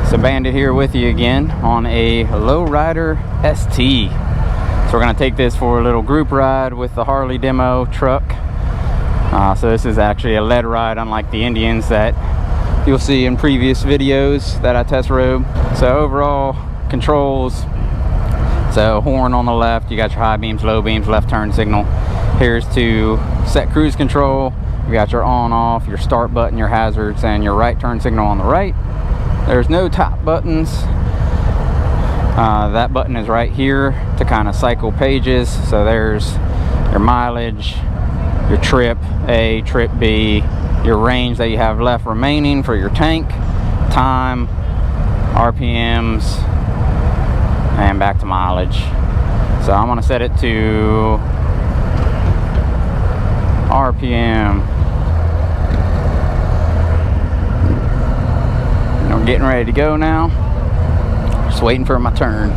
So Bandit here with you again on a Lowrider ST. So we're going to take this for a little group ride with the Harley demo truck. So this is actually a lead ride, unlike the Indians that you'll see in previous videos that I test rode. So overall controls, so horn on the left, you got your high beams, low beams, left turn signal. Here's to set cruise control. You got your on off, your start button, your hazards, and your right turn signal on the right. There's no top buttons. That button is right here to kind of cycle pages. So there's your mileage, your trip A, trip B, your range that you have left remaining for your tank, time, RPMs, and back to mileage. So I'm gonna set it to RPM. I'm getting ready to go now. Just waiting for my turn.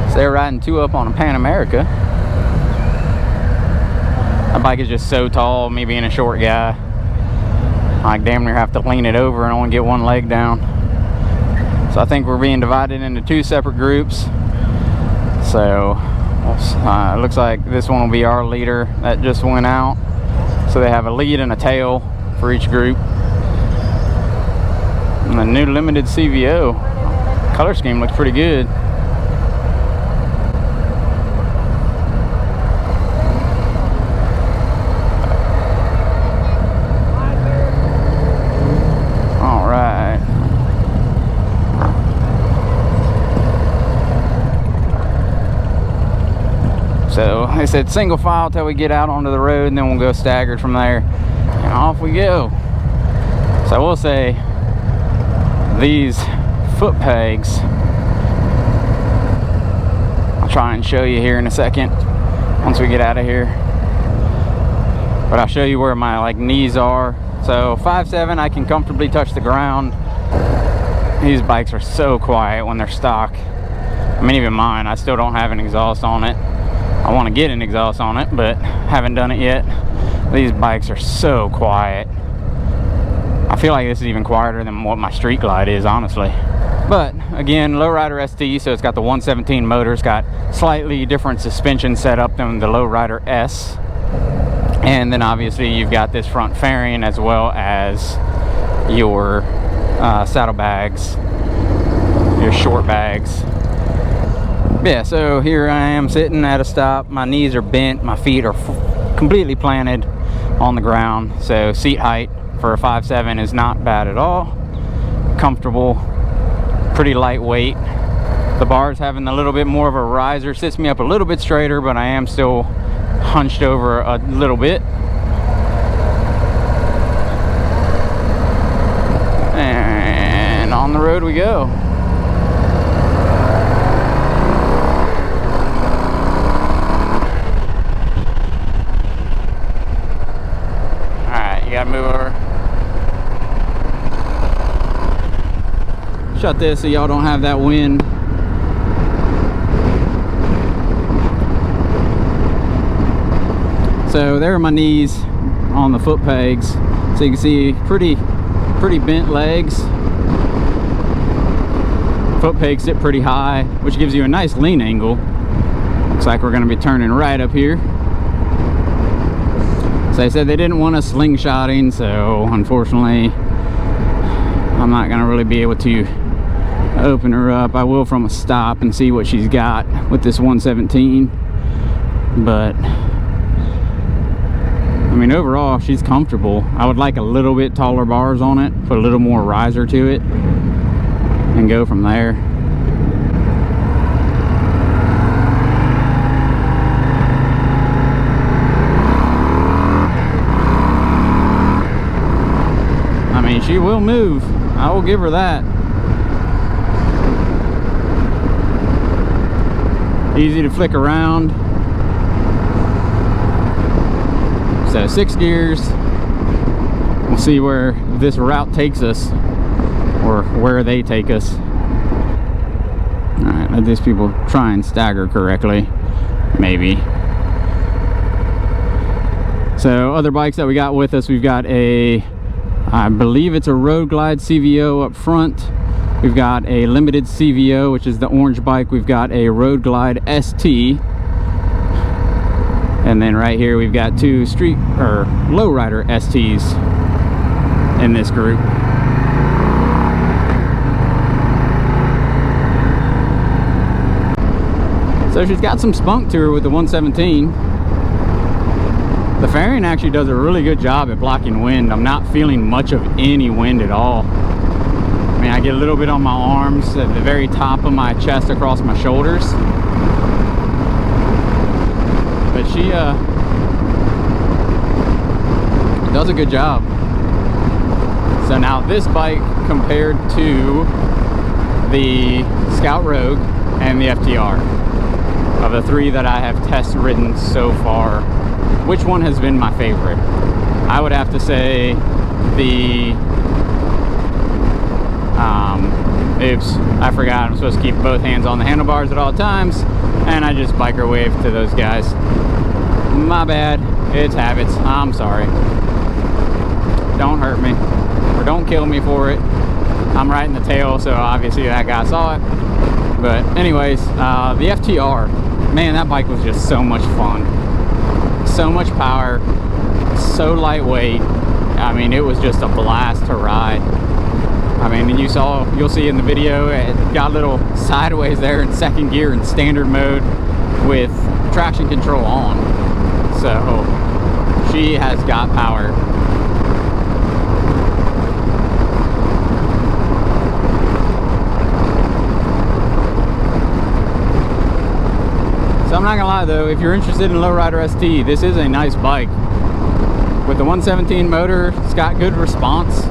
So they're riding 2 up on a Pan America. My bike is just so tall, me being a short guy, I damn near have to lean it over and only get one leg down. So I think we're being divided into 2 separate groups. So it looks like this one will be our leader that just went out. So they have a lead and a tail for each group. And the new limited CVO color scheme looks pretty good. All right. So I said single file till we get out onto the road, and then we'll go staggered from there, and off we go. So I will say, these foot pegs, I'll try and show you here in a second once we get out of here, but I'll show you where my knees are. So 5.7, I can comfortably touch the ground. These bikes are so quiet when they're stock. I mean, even mine, I still don't have an exhaust on it. I want to get an exhaust on it, but haven't done it yet. These bikes are so quiet. I feel like this is even quieter than what my Street Glide is, honestly. But again, Lowrider ST, so it's got the 117 motor. It's got slightly different suspension setup than the Lowrider S. And then obviously you've got this front fairing as well as your saddlebags, your short bags. Yeah, so here I am sitting at a stop. My knees are bent, my feet are completely planted on the ground. So seat height for a 5.7 is not bad at all. Comfortable, pretty lightweight. The bar's having a little bit more of a riser, sits me up a little bit straighter, but I am still hunched over a little bit. And on the road we go. Alright, you gotta move over. Shut this so y'all don't have that wind. So there are my knees on the foot pegs. So you can see pretty bent legs. Foot pegs sit pretty high, which gives you a nice lean angle. Looks like we're gonna be turning right up here. So they said they didn't want us slingshotting, so unfortunately I'm not gonna really be able to open her up. I will from a stop and see what she's got with this 117, but I mean, overall she's comfortable. I would like a little bit taller bars on it, put a little more riser to it, and go from there. I mean, she will move, I will give her that. Easy to flick around. So 6 gears. We'll see where this route takes us, or where they take us. Alright, let these people try and stagger correctly. Maybe. So other bikes that we got with us, we've got a, I believe it's a Road Glide CVO up front. We've got a limited CVO, which is the orange bike. We've got a Road Glide ST. And then right here we've got two Lowrider STs in this group. So she's got some spunk to her with the 117. The fairing actually does a really good job at blocking wind. I'm not feeling much of any wind at all. I mean, I get a little bit on my arms, at the very top of my chest, across my shoulders. But she does a good job. So now this bike, compared to the Scout Rogue and the FTR, of the three that I have test ridden so far, which one has been my favorite? I would have to say the oops, I forgot I'm supposed to keep both hands on the handlebars at all times, and I just biker wave to those guys. My bad, it's habits, I'm sorry. Don't hurt me, or don't kill me for it. I'm right in the tail, so obviously that guy saw it. But anyways, the FTR, man, that bike was just so much fun. So much power, so lightweight. I mean, it was just a blast to ride. I mean, and you'll see in the video, it got a little sideways there in second gear in standard mode with traction control on. So she has got power. So I'm not gonna lie though, if you're interested in Lowrider ST, this is a nice bike. With the 117 motor, it's got good response.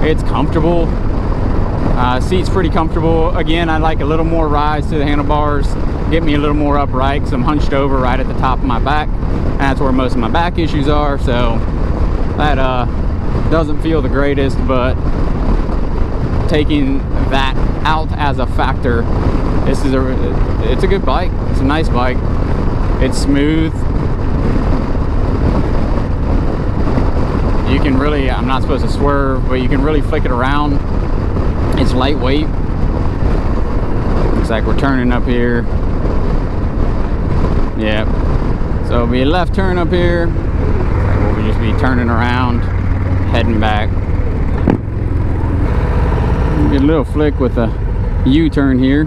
It's comfortable. Seat's pretty comfortable. Again, I like a little more rise to the handlebars, get me a little more upright because I'm hunched over right at the top of my back. And that's where most of my back issues are, so that doesn't feel the greatest, but taking that out as a factor, it's a good bike. It's a nice bike. It's smooth. You can really, I'm not supposed to swerve, but you can really flick it around. It's lightweight. Looks like we're turning up here. Yep. So it'll be a left turn up here. We'll just be turning around, heading back. Get a little flick with a U-turn here.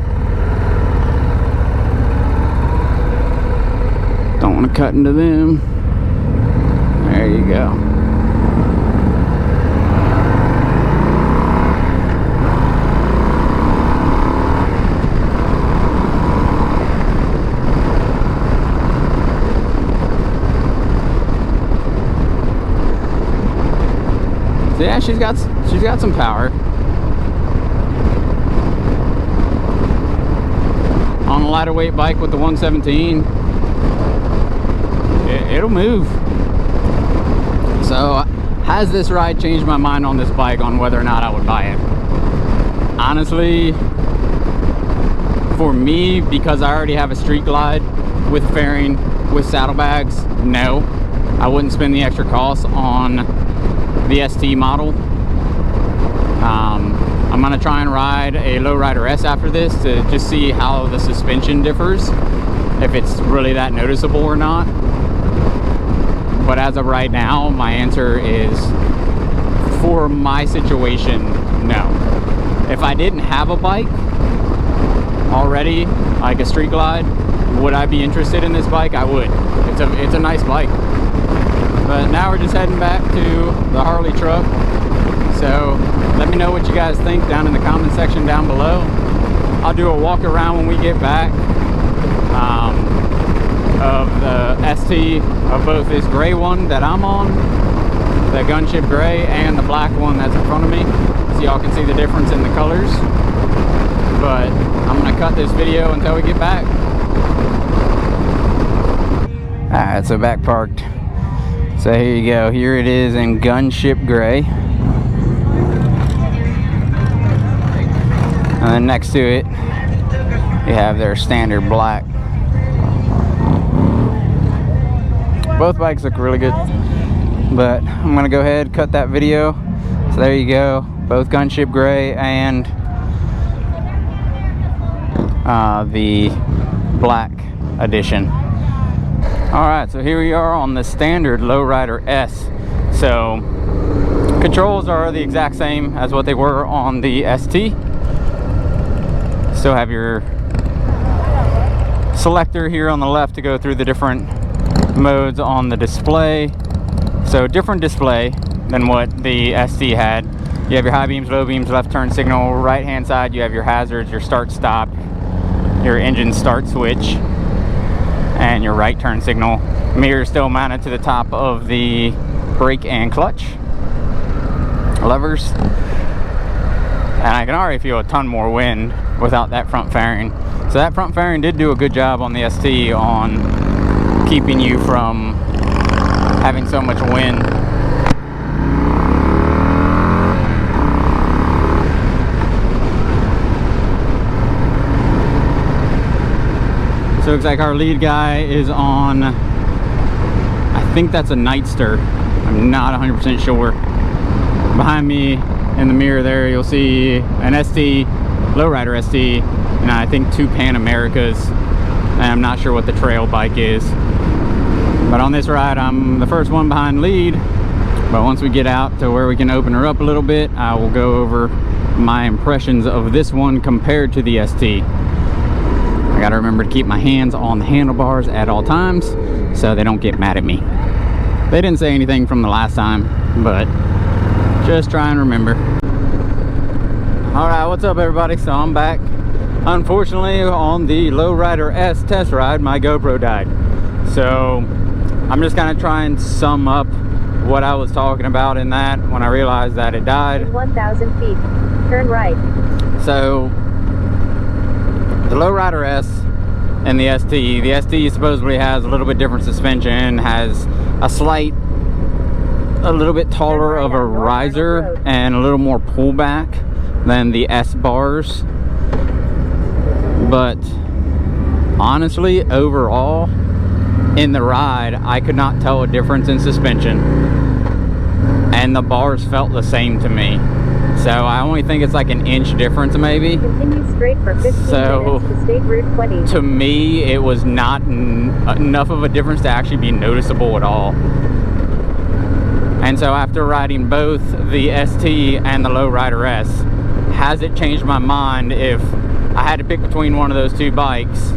Don't want to cut into them. There you go. So yeah, she's got some power. On a lighter weight bike with the 117, it'll move. So has this ride changed my mind on this bike on whether or not I would buy it? Honestly, for me, because I already have a Street Glide with fairing, with saddlebags, no. I wouldn't spend the extra cost on the ST model. I'm gonna try and ride a Lowrider S after this to just see how the suspension differs, if it's really that noticeable or not. But as of right now, my answer is, for my situation, no. If I didn't have a bike already, like a Street Glide, would I be interested in this bike? I would. It's a nice bike. But now we're just heading back to the Harley truck. So let me know what you guys think down in the comment section down below. I'll do a walk around when we get back of the ST, of both this gray one that I'm on, the gunship gray, and the black one that's in front of me, so y'all can see the difference in the colors. But I'm gonna cut this video until we get back. Alright, so back parked. So here you go, here it is in gunship gray. And then next to it, you have their standard black. Both bikes look really good, but I'm gonna go ahead, cut that video. So there you go, both gunship gray and the black edition. Alright, so here we are on the standard Lowrider S. So controls are the exact same as what they were on the ST. Still have your selector here on the left to go through the different modes on the display. So different display than what the ST had. You have your high beams, low beams, left turn signal. Right hand side you have your hazards, your start stop, your engine start switch, and your right turn signal. Mirror still mounted to the top of the brake and clutch levers. And I can already feel a ton more wind without that front fairing. So that front fairing did do a good job on the ST on keeping you from having so much wind. So it looks like our lead guy is on, I think that's a Nightster. I'm not 100% sure. Behind me in the mirror there, you'll see an ST, Lowrider ST, and I think 2 Pan Americas. And I'm not sure what the trail bike is. But on this ride, I'm the first one behind lead. But once we get out to where we can open her up a little bit, I will go over my impressions of this one compared to the ST. I gotta remember to keep my hands on the handlebars at all times so they don't get mad at me. They didn't say anything from the last time, but just try and remember. Alright, what's up everybody? So I'm back. Unfortunately, on the Lowrider S test ride, my GoPro died. So I'm just kind of trying to sum up what I was talking about in that when I realized that it died. In 1,000 feet, turn right. So the Lowrider S and the ST. The ST supposedly has a little bit different suspension, has a little bit taller of a riser and a little more pullback than the S bars. But honestly, overall, in the ride, I could not tell a difference in suspension. And the bars felt the same to me. So I only think it's like an inch difference maybe. Continue straight for 15 minutes to State Route 20. To me, it was not enough of a difference to actually be noticeable at all. And so after riding both the ST and the Lowrider S, has it changed my mind if I had to pick between one of those 2 bikes,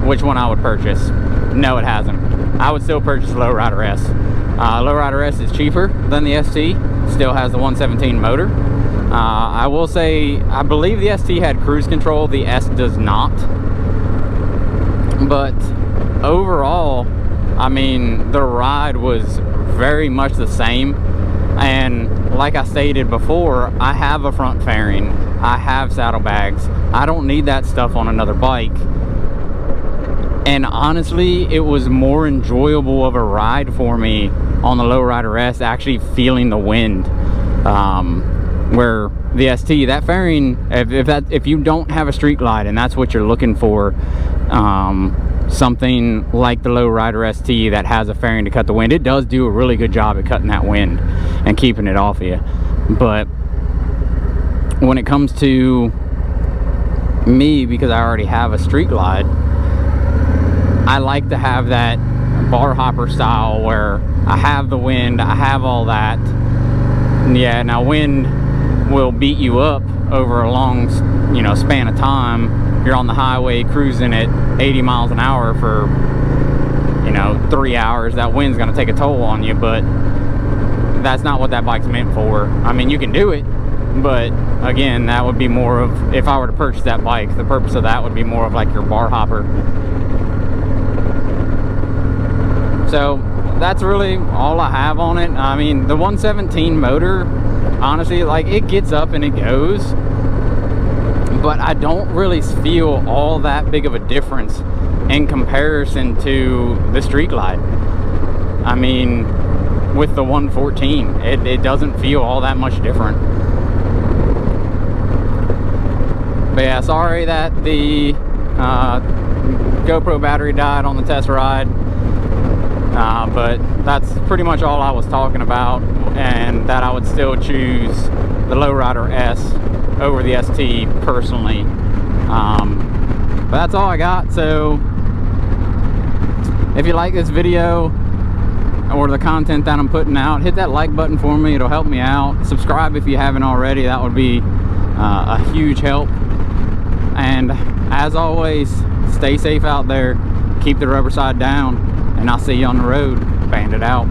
which one I would purchase? No, it hasn't. I would still purchase Lowrider S. Lowrider S is cheaper than the ST, still has the 117 motor. I will say, I believe the ST had cruise control, the S does not. But overall, I mean, the ride was very much the same. And like I stated before, I have a front fairing, I have saddlebags. I don't need that stuff on another bike. And honestly, it was more enjoyable of a ride for me on the Lowrider S, actually feeling the wind. Where the ST, that fairing, if you don't have a street glide and that's what you're looking for, something like the Lowrider ST that has a fairing to cut the wind, it does do a really good job at cutting that wind and keeping it off of you. But when it comes to me, because I already have a street glide, I like to have that bar hopper style where I have the wind, I have all that. Yeah, now wind will beat you up over a long, span of time. You're on the highway cruising at 80 miles an hour for, 3 hours. That wind's going to take a toll on you, but that's not what that bike's meant for. I mean, you can do it, but again, that would be more of, if I were to purchase that bike, the purpose of that would be more of like your bar hopper. So that's really all I have on it. I mean, the 117 motor, honestly, like, it gets up and it goes, but I don't really feel all that big of a difference in comparison to the street glide. I mean, with the 114, it doesn't feel all that much different. But yeah, sorry that the GoPro battery died on the test ride. But that's pretty much all I was talking about, and that I would still choose the Lowrider S over the ST personally. But that's all I got. So if you like this video or the content that I'm putting out, hit that like button for me. It'll help me out. Subscribe if you haven't already. That would be a huge help. And as always, stay safe out there. Keep the rubber side down. And I'll see you on the road. Bandit out.